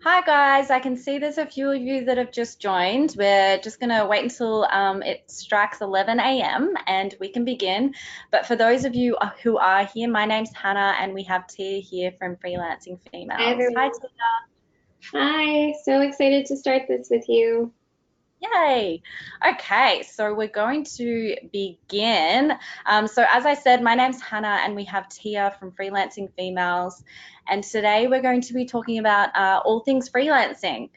Hi guys, I can see there's a few of you that have just joined. We're just going to wait until it strikes 11 a.m. and we can begin. But for those of you who are here, my name's Hannah and we have Tia here from Freelancing Hi, Females. Hi everyone. Tia. Hi, so excited to start this with you. Yay. Okay, so we're going to begin. So as I said, my name's Hannah and we have Tia from Freelancing Females. And today we're going to be talking about all things freelancing.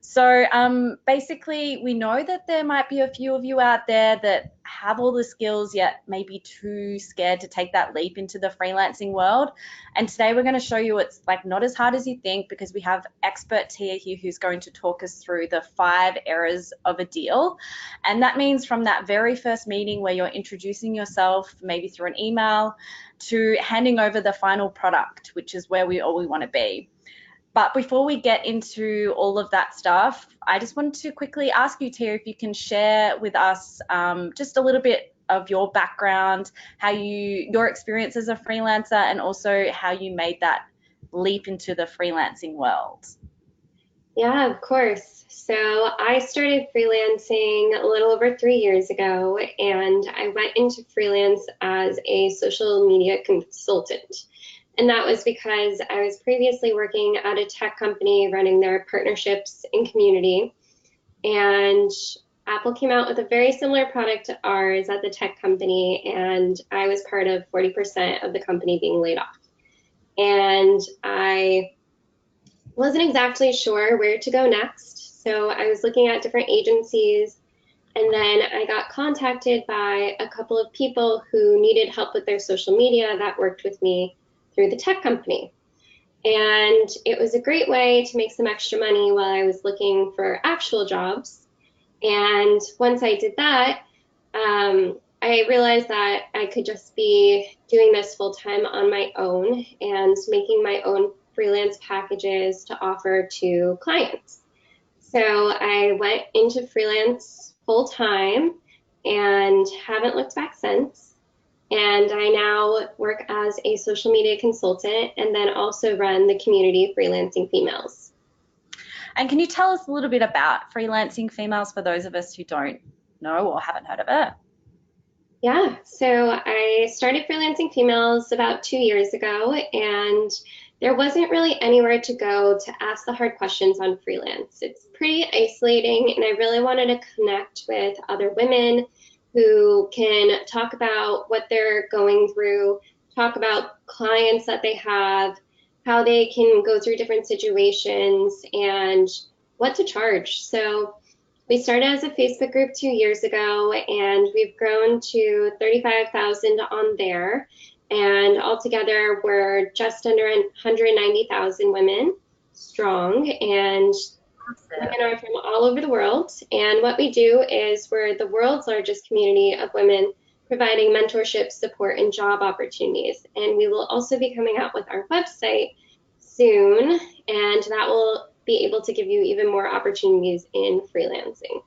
So basically, we know that there might be a few of you out there that have all the skills yet maybe too scared to take that leap into the freelancing world. And today we're going to show you it's like not as hard as you think because we have expert Tia here who's going to talk us through the 5 errors of a deal. And that means from that very first meeting where you're introducing yourself, maybe through an email, to handing over the final product, which is where we want to be. But before we get into all of that stuff, I just wanted to quickly ask you, Tia, if you can share with us just a little bit of your background, your experience as a freelancer, and also how you made that leap into the freelancing world. Yeah, of course. So I started freelancing a little over 3 years ago, and I went into freelance as a social media consultant. And that was because I was previously working at a tech company running their partnerships and community. And Apple came out with a very similar product to ours at the tech company, and I was part of 40% of the company being laid off. And I wasn't exactly sure where to go next. So I was looking at different agencies, and then I got contacted by a couple of people who needed help with their social media that worked with me through the tech company. And it was a great way to make some extra money while I was looking for actual jobs. And once I did that, I realized that I could just be doing this full time on my own and making my own freelance packages to offer to clients. So I went into freelance full time and haven't looked back since. And I now work as a social media consultant and then also run the community Freelancing Females. And can you tell us a little bit about Freelancing Females for those of us who don't know or haven't heard of it? Yeah, so I started Freelancing Females about 2 years ago, and there wasn't really anywhere to go to ask the hard questions on freelance. It's pretty isolating, and I really wanted to connect with other women who can talk about what they're going through, talk about clients that they have, how they can go through different situations, and what to charge. So we started as a Facebook group 2 years ago, and we've grown to 35,000 on there. And altogether, we're just under 190,000 women strong, and women are from all over the world. And what we do is we're the world's largest community of women providing mentorship, support, and job opportunities. And we will also be coming out with our website soon, and that will be able to give you even more opportunities in freelancing.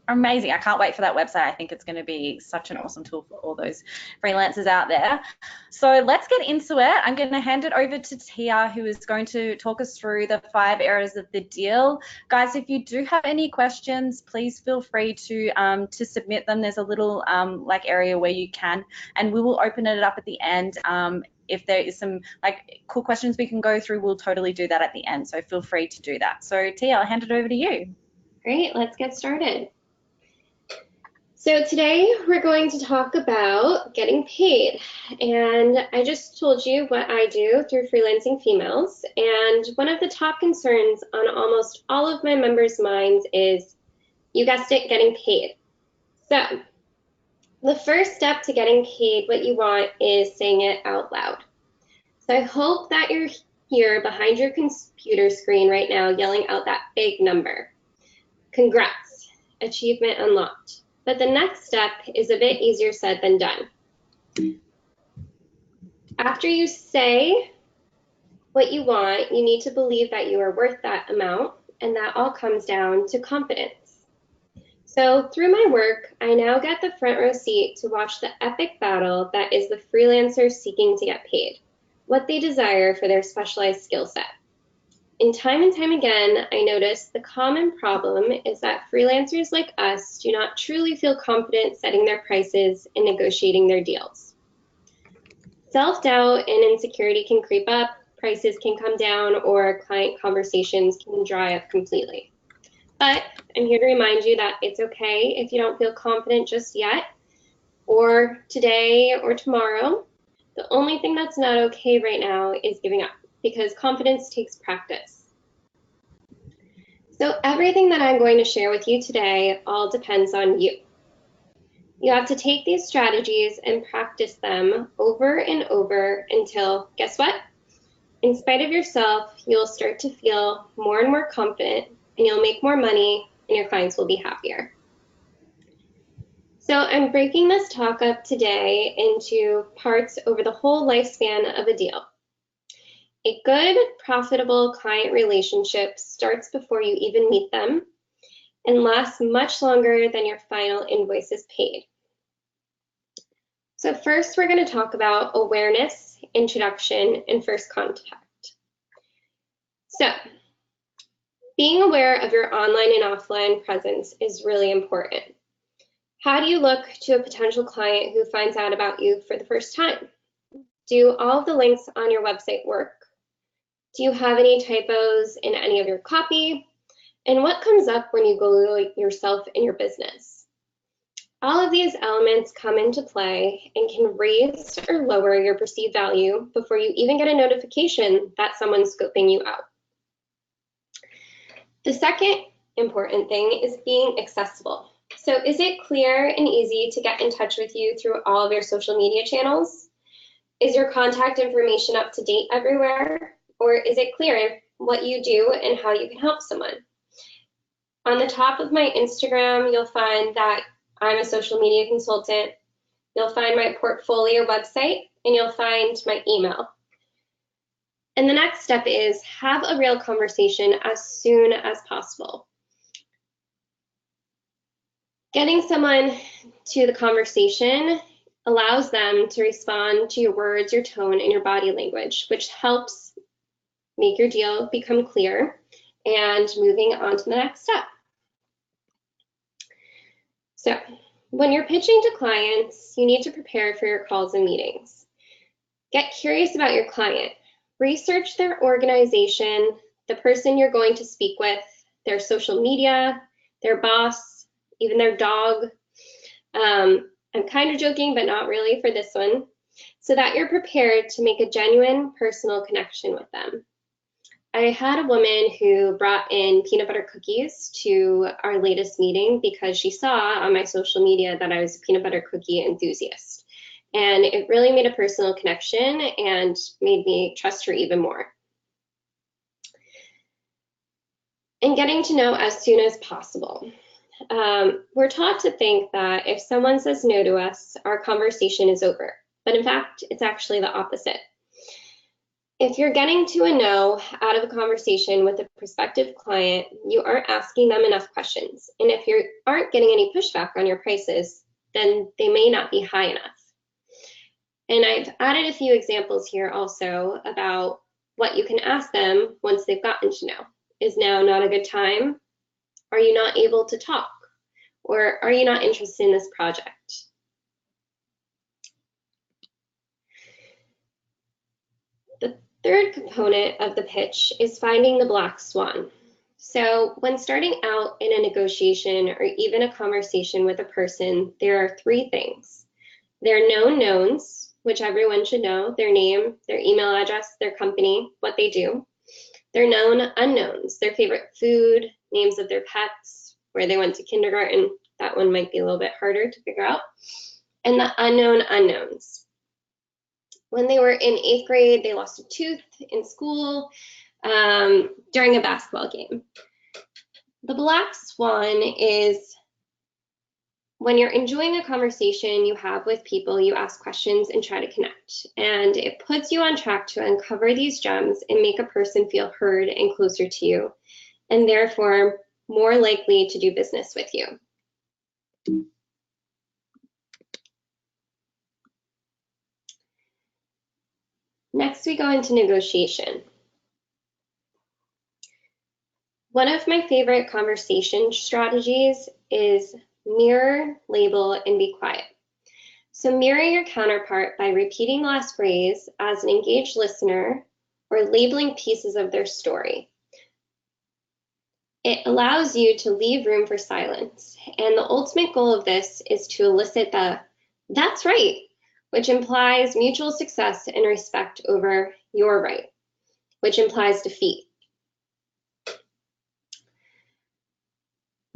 Amazing. I can't wait for that website. I think it's going to be such an awesome tool for all those freelancers out there. So let's get into it. I'm going to hand it over to Tia, who is going to talk us through the 5 errors of the deal. Guys, if you do have any questions, please feel free to submit them. There's a little like area where you can, and we will open it up at the end. If there is some like cool questions we can go through, we'll totally do that at the end. So feel free to do that. So Tia, I'll hand it over to you. Great, let's get started. So today we're going to talk about getting paid. And I just told you what I do through Freelancing Females. And one of the top concerns on almost all of my members' minds is, you guessed it, getting paid. So the first step to getting paid what you want is saying it out loud. So I hope that you're here behind your computer screen right now yelling out that big number. Congrats, achievement unlocked. But the next step is a bit easier said than done. After you say what you want, you need to believe that you are worth that amount, and that all comes down to confidence. So through my work, I now get the front row seat to watch the epic battle that is the freelancers seeking to get paid, what they desire for their specialized skill set. And time again, I noticed the common problem is that freelancers like us do not truly feel confident setting their prices and negotiating their deals. Self-doubt and insecurity can creep up, prices can come down, or client conversations can dry up completely. But I'm here to remind you that it's okay if you don't feel confident just yet, or today or tomorrow. The only thing that's not okay right now is giving up, because confidence takes practice. So everything that I'm going to share with you today all depends on you. You have to take these strategies and practice them over and over until, guess what? In spite of yourself, you'll start to feel more and more confident, and you'll make more money, and your clients will be happier. So I'm breaking this talk up today into parts over the whole lifespan of a deal. A good, profitable client relationship starts before you even meet them and lasts much longer than your final invoice is paid. So first, we're going to talk about awareness, introduction, and first contact. So being aware of your online and offline presence is really important. How do you look to a potential client who finds out about you for the first time? Do all of the links on your website work? Do you have any typos in any of your copy? And what comes up when you Google yourself in your business? All of these elements come into play and can raise or lower your perceived value before you even get a notification that someone's scoping you out. The second important thing is being accessible. So is it clear and easy to get in touch with you through all of your social media channels? Is your contact information up to date everywhere? Or is it clear what you do and how you can help someone? On the top of my Instagram, you'll find that I'm a social media consultant. You'll find my portfolio website, and you'll find my email. And the next step is have a real conversation as soon as possible. Getting someone to the conversation allows them to respond to your words, your tone, and your body language, which helps make your deal become clear and moving on to the next step. So when you're pitching to clients, you need to prepare for your calls and meetings. Get curious about your client. Research their organization, the person you're going to speak with, their social media, their boss, even their dog. I'm kind of joking, but not really for this one, so that you're prepared to make a genuine personal connection with them. I had a woman who brought in peanut butter cookies to our latest meeting because she saw on my social media that I was a peanut butter cookie enthusiast. And it really made a personal connection and made me trust her even more. And getting to know as soon as possible. We're taught to think that if someone says no to us, our conversation is over. But in fact, it's actually the opposite. If you're getting to a no out of a conversation with a prospective client, you aren't asking them enough questions. And if you aren't getting any pushback on your prices, then they may not be high enough. And I've added a few examples here also about what you can ask them once they've gotten to know. Is now not a good time? Are you not able to talk? Or are you not interested in this project? The third component of the pitch is finding the black swan. So when starting out in a negotiation or even a conversation with a person, there are three things. There are known knowns, which everyone should know, their name, their email address, their company, what they do. There are known unknowns, their favorite food, names of their pets, where they went to kindergarten. That one might be a little bit harder to figure out. And the unknown unknowns. When they were in 8th grade, they lost a tooth in school during a basketball game. The black swan is when you're enjoying a conversation you have with people, you ask questions and try to connect. And it puts you on track to uncover these gems and make a person feel heard and closer to you, and therefore more likely to do business with you. Next, we go into negotiation. One of my favorite conversation strategies is mirror, label, and be quiet. So mirror your counterpart by repeating the last phrase as an engaged listener or labeling pieces of their story. It allows you to leave room for silence. And the ultimate goal of this is to elicit the "that's right," which implies mutual success and respect over "you're right," which implies defeat.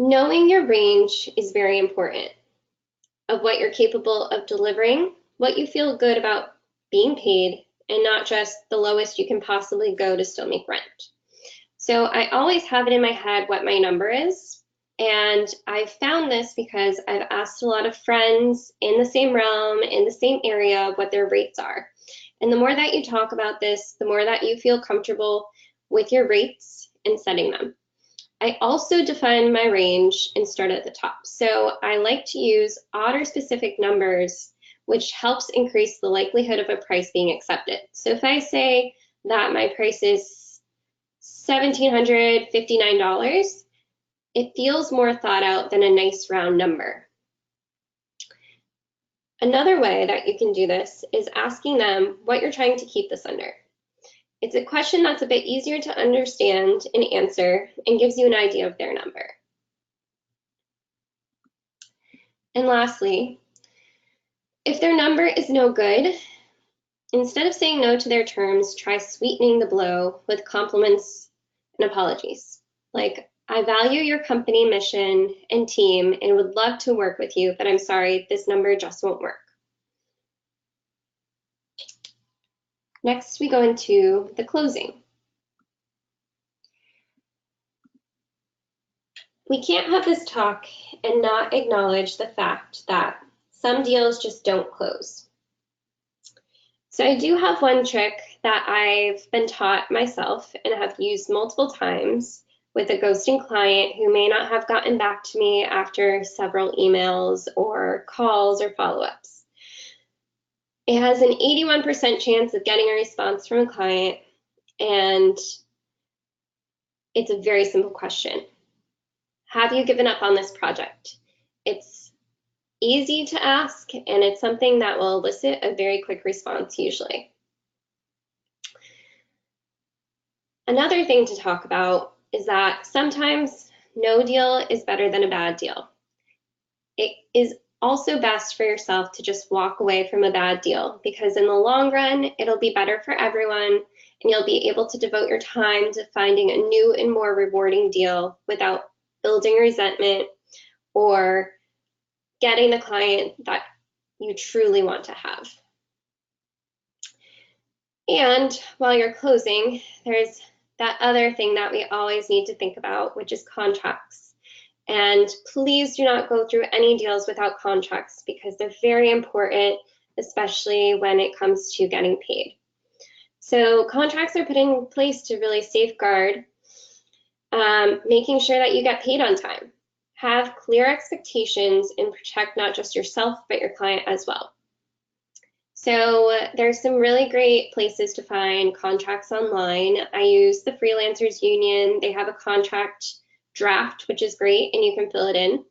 Knowing your range is very important of what you're capable of delivering, what you feel good about being paid, and not just the lowest you can possibly go to still make rent. So I always have it in my head what my number is. And I've found this because I've asked a lot of friends in the same realm, in the same area, what their rates are. And the more that you talk about this, the more that you feel comfortable with your rates and setting them. I also define my range and start at the top. So I like to use odd or specific numbers, which helps increase the likelihood of a price being accepted. So if I say that my price is $1,759, it feels more thought out than a nice round number. Another way that you can do this is asking them what you're trying to keep this under. It's a question that's a bit easier to understand and answer and gives you an idea of their number. And lastly, if their number is no good, instead of saying no to their terms, try sweetening the blow with compliments and apologies. Like, "I value your company mission and team and would love to work with you, but I'm sorry, this number just won't work." Next, we go into the closing. We can't have this talk and not acknowledge the fact that some deals just don't close. So I do have one trick that I've been taught myself and have used multiple times with a ghosting client who may not have gotten back to me after several emails or calls or follow-ups. It has an 81% chance of getting a response from a client, and it's a very simple question. Have you given up on this project? It's easy to ask, and it's something that will elicit a very quick response usually. Another thing to talk about is that sometimes no deal is better than a bad deal. It is also best for yourself to just walk away from a bad deal, because in the long run, it'll be better for everyone, and you'll be able to devote your time to finding a new and more rewarding deal without building resentment or getting the client that you truly want to have. And while you're closing, there's that other thing that we always need to think about, which is contracts. And please do not go through any deals without contracts, because they're very important, especially when it comes to getting paid. So contracts are put in place to really safeguard making sure that you get paid on time. Have clear expectations and protect not just yourself, but your client as well. So there's some really great places to find contracts online. I use the Freelancers Union. They have a contract draft, which is great, and you can fill it in.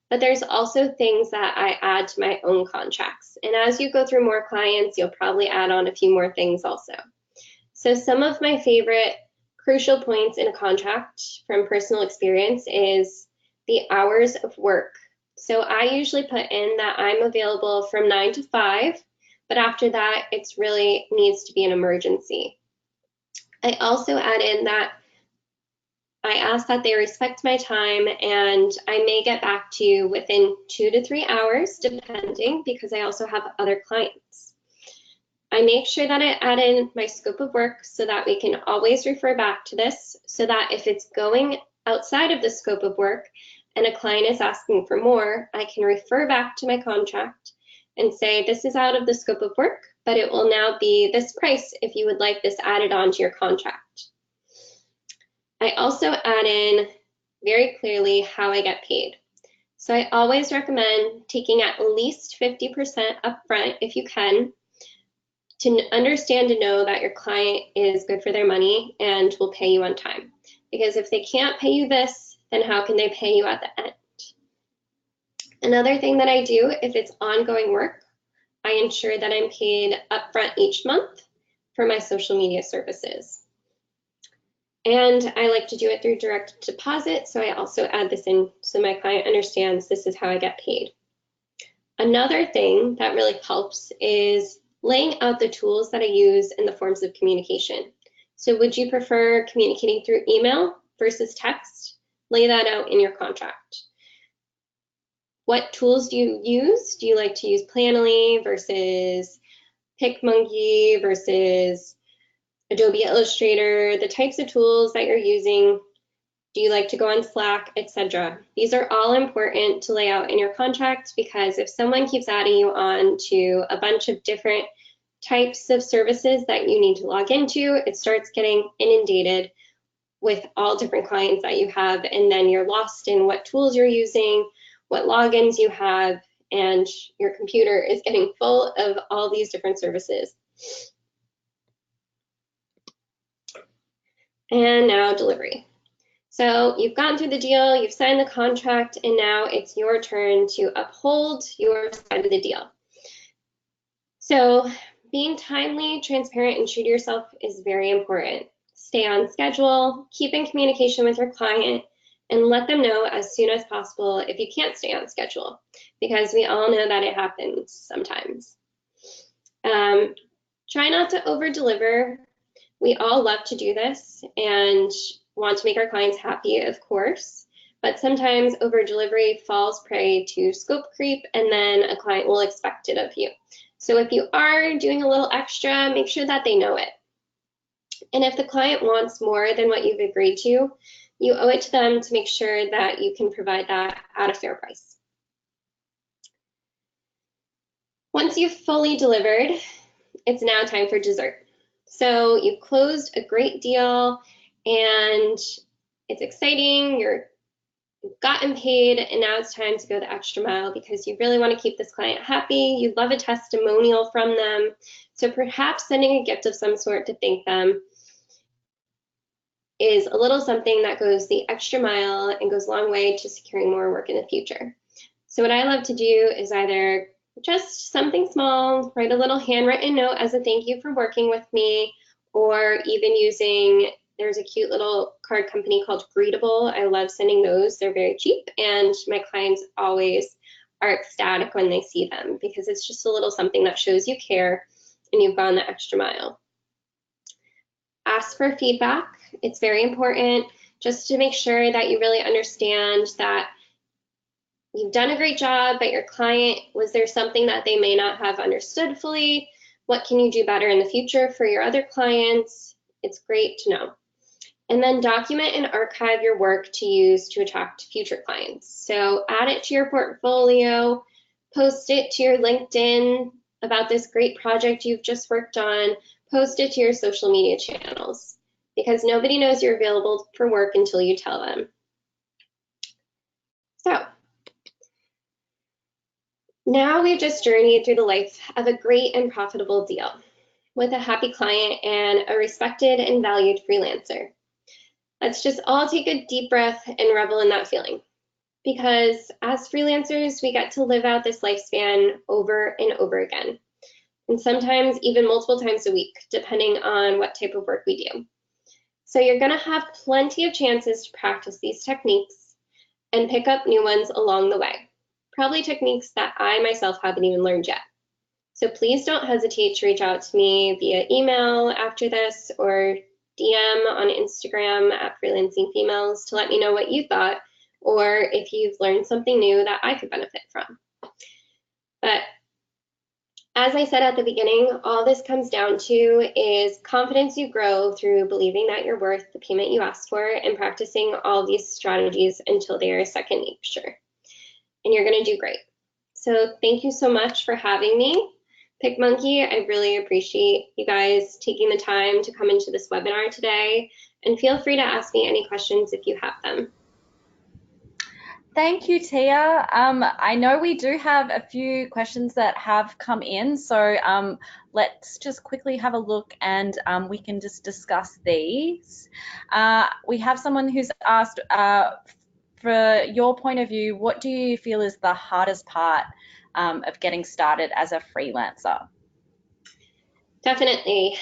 But there's also things that I add to my own contracts. And as you go through more clients, you'll probably add on a few more things also. So some of my favorite crucial points in a contract from personal experience is the hours of work. So I usually put in that I'm available from 9 to 5, but after that, it's really needs to be an emergency. I also add in that I ask that they respect my time, and I may get back to you within 2 to 3 hours, depending, because I also have other clients. I make sure that I add in my scope of work so that we can always refer back to this, so that if it's going outside of the scope of work and a client is asking for more, I can refer back to my contract and say, this is out of the scope of work, but it will now be this price if you would like this added on to your contract. I also add in very clearly how I get paid. So I always recommend taking at least 50% upfront if you can, to understand and know that your client is good for their money and will pay you on time. because if they can't pay you this, then how can they pay you at the end? Another thing that I do, if it's ongoing work, I ensure that I'm paid upfront each month for my social media services. And I like to do it through direct deposit, so I also add this in so my client understands this is how I get paid. Another thing that really helps is laying out the tools that I use in the forms of communication. So would you prefer communicating through email versus text? Lay that out in your contract. What tools do you use? Do you like to use Planoly versus PicMonkey versus Adobe Illustrator? The types of tools that you're using. Do you like to go on Slack, etc.? These are all important to lay out in your contract, because if someone keeps adding you on to a bunch of different types of services that you need to log into, it starts getting inundated with all different clients that you have, and then you're lost in what tools you're using, what logins you have, and your computer is getting full of all these different services. And now delivery. So you've gone through the deal, you've signed the contract, and now it's your turn to uphold your side of the deal. So being timely, transparent, and true to yourself is very important. Stay on schedule, keep in communication with your client, and let them know as soon as possible if you can't stay on schedule, because we all know that it happens sometimes. Try not to over-deliver. We all love to do this and want to make our clients happy, of course, but sometimes over-delivery falls prey to scope creep, and then a client will expect it of you. So if you are doing a little extra, make sure that they know it. And if the client wants more than what you've agreed to, you owe it to them to make sure that you can provide that at a fair price. Once you've fully delivered, it's now time for dessert. So you've closed a great deal and it's exciting, you've gotten paid, and now it's time to go the extra mile because you really want to keep this client happy. You love a testimonial from them. So perhaps sending a gift of some sort to thank them is a little something that goes the extra mile and goes a long way to securing more work in the future. So what I love to do is either just something small, write a little handwritten note as a thank you for working with me, or even using, there's a cute little card company called Greetable. I love sending those. They're very cheap, and my clients always are ecstatic when they see them because it's just a little something that shows you care and you've gone the extra mile. Ask for feedback. It's very important just to make sure that you really understand that you've done a great job, but your client, was there something that they may not have understood fully? What can you do better in the future for your other clients? It's great to know. And then document and archive your work to use to attract future clients. So add it to your portfolio, post it to your LinkedIn about this great project you've just worked on, post it to your social media channels, because nobody knows you're available for work until you tell them. So now we've just journeyed through the life of a great and profitable deal with a happy client and a respected and valued freelancer. Let's just all take a deep breath and revel in that feeling, because as freelancers, we get to live out this lifespan over and over again, and sometimes even multiple times a week, depending on what type of work we do. So you're going to have plenty of chances to practice these techniques and pick up new ones along the way, probably techniques that I myself haven't even learned yet. So please don't hesitate to reach out to me via email after this, or DM on Instagram at Freelancing Females to let me know what you thought, or if you've learned something new that I could benefit from. But as I said at the beginning, all this comes down to is confidence you grow through believing that you're worth the payment you asked for and practicing all these strategies until they are second nature. And you're going to do great. So thank you so much for having me. PicMonkey, I really appreciate you guys taking the time to come into this webinar today, and feel free to ask me any questions if you have them. Thank you, Tia. I know we do have a few questions that have come in, so let's just quickly have a look and we can just discuss these. We have someone who's asked, for your point of view, what do you feel is the hardest part of getting started as a freelancer? Definitely.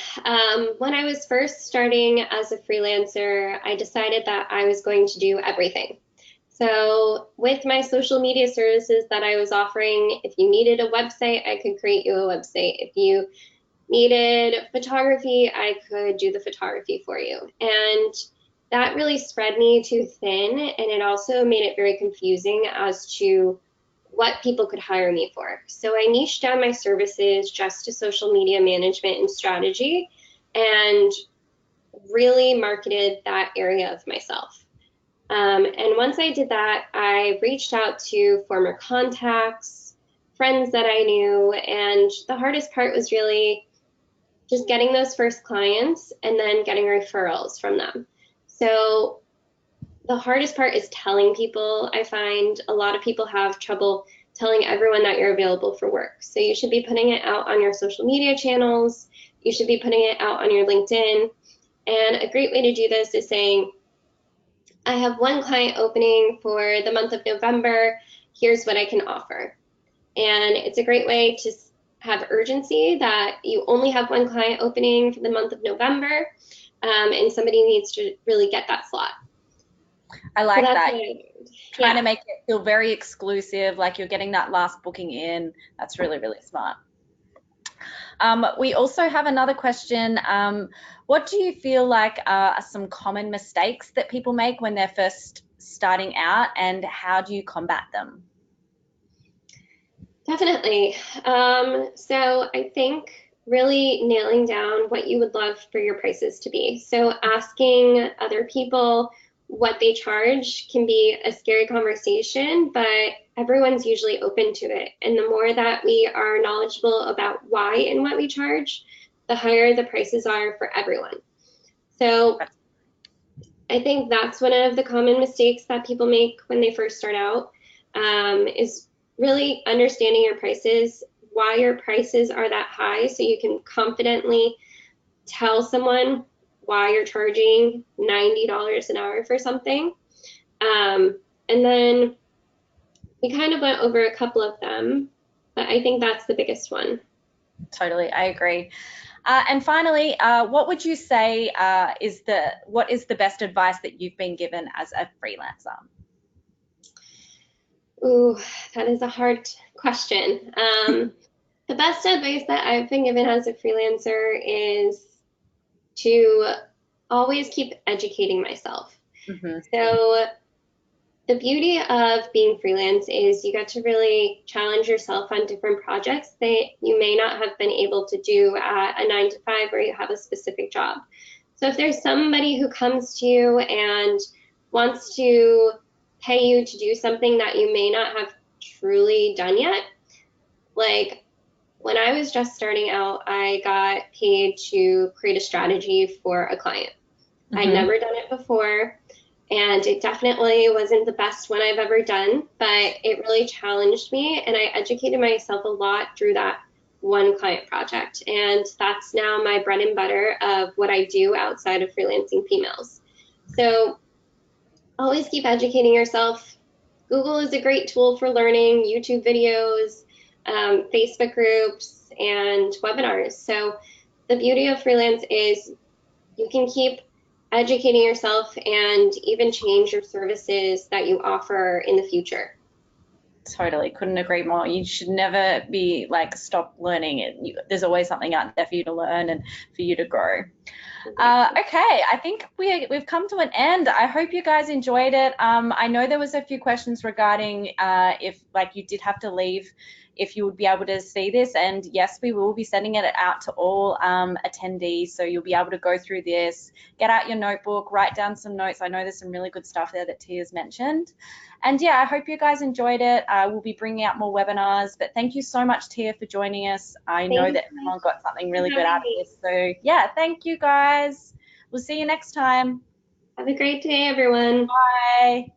When I was first starting as a freelancer, I decided that I was going to do everything. So with my social media services that I was offering, if you needed a website, I could create you a website. If you needed photography, I could do the photography for you. And that really spread me too thin, and it also made it very confusing as to what people could hire me for. So I niched down my services just to social media management and strategy, and really marketed that area of myself. And once I did that, I reached out to former contacts, friends that I knew, and the hardest part was really just getting those first clients and then getting referrals from them. So the hardest part is telling people. I find a lot of people have trouble telling everyone that you're available for work. So you should be putting it out on your social media channels. You should be putting it out on your LinkedIn. And a great way to do this is saying, I have one client opening for the month of November. Here's what I can offer. And it's a great way to have urgency that you only have one client opening for the month of November, and somebody needs to really get that slot. I like that. Trying to Yeah. make it feel very exclusive, like you're getting that last booking in. That's really, really smart. We also have another question. What do you feel like are some common mistakes that people make when they're first starting out, and how do you combat them? Definitely. So I think really nailing down what you would love for your prices to be. So asking other people what they charge can be a scary conversation, but everyone's usually open to it. And the more that we are knowledgeable about why and what we charge, the higher the prices are for everyone. So I think that's one of the common mistakes that people make when they first start out, is really understanding your prices, why your prices are that high, so you can confidently tell someone why you're charging $90 an hour for something. And then we kind of went over a couple of them, but I think that's the biggest one. Totally, I agree. And finally, what would you say what is the best advice that you've been given as a freelancer? Ooh, that is a hard question. The best advice that I've been given as a freelancer is to always keep educating myself. Mm-hmm. So the beauty of being freelance is you get to really challenge yourself on different projects that you may not have been able to do at a 9 to 5 where you have a specific job. So if there's somebody who comes to you and wants to pay you to do something that you may not have truly done yet, like when I was just starting out, I got paid to create a strategy for a client. Mm-hmm. I'd never done it before, and it definitely wasn't the best one I've ever done, but it really challenged me, and I educated myself a lot through that one client project. And that's now my bread and butter of what I do outside of freelancing females. So always keep educating yourself. Google is a great tool for learning, YouTube videos, Facebook groups, and webinars. So the beauty of freelance is you can keep educating yourself and even change your services that you offer in the future. Totally, couldn't agree more. You should never be like stop learning it. There's always something out there for you to learn and for you to grow. Exactly. Okay, I think we've come to an end. I hope you guys enjoyed it. I know there was a few questions regarding if like you did have to leave, if you would be able to see this, and yes, we will be sending it out to all attendees, so you'll be able to go through this, get out your notebook, write down some notes. I know there's some really good stuff there that Tia's mentioned. And yeah, I hope you guys enjoyed it. We'll be bringing out more webinars, but thank you so much, Tia, for joining us. I know that everyone got something really good out of this. So yeah, thank you guys. We'll see you next time. Have a great day, everyone. Bye.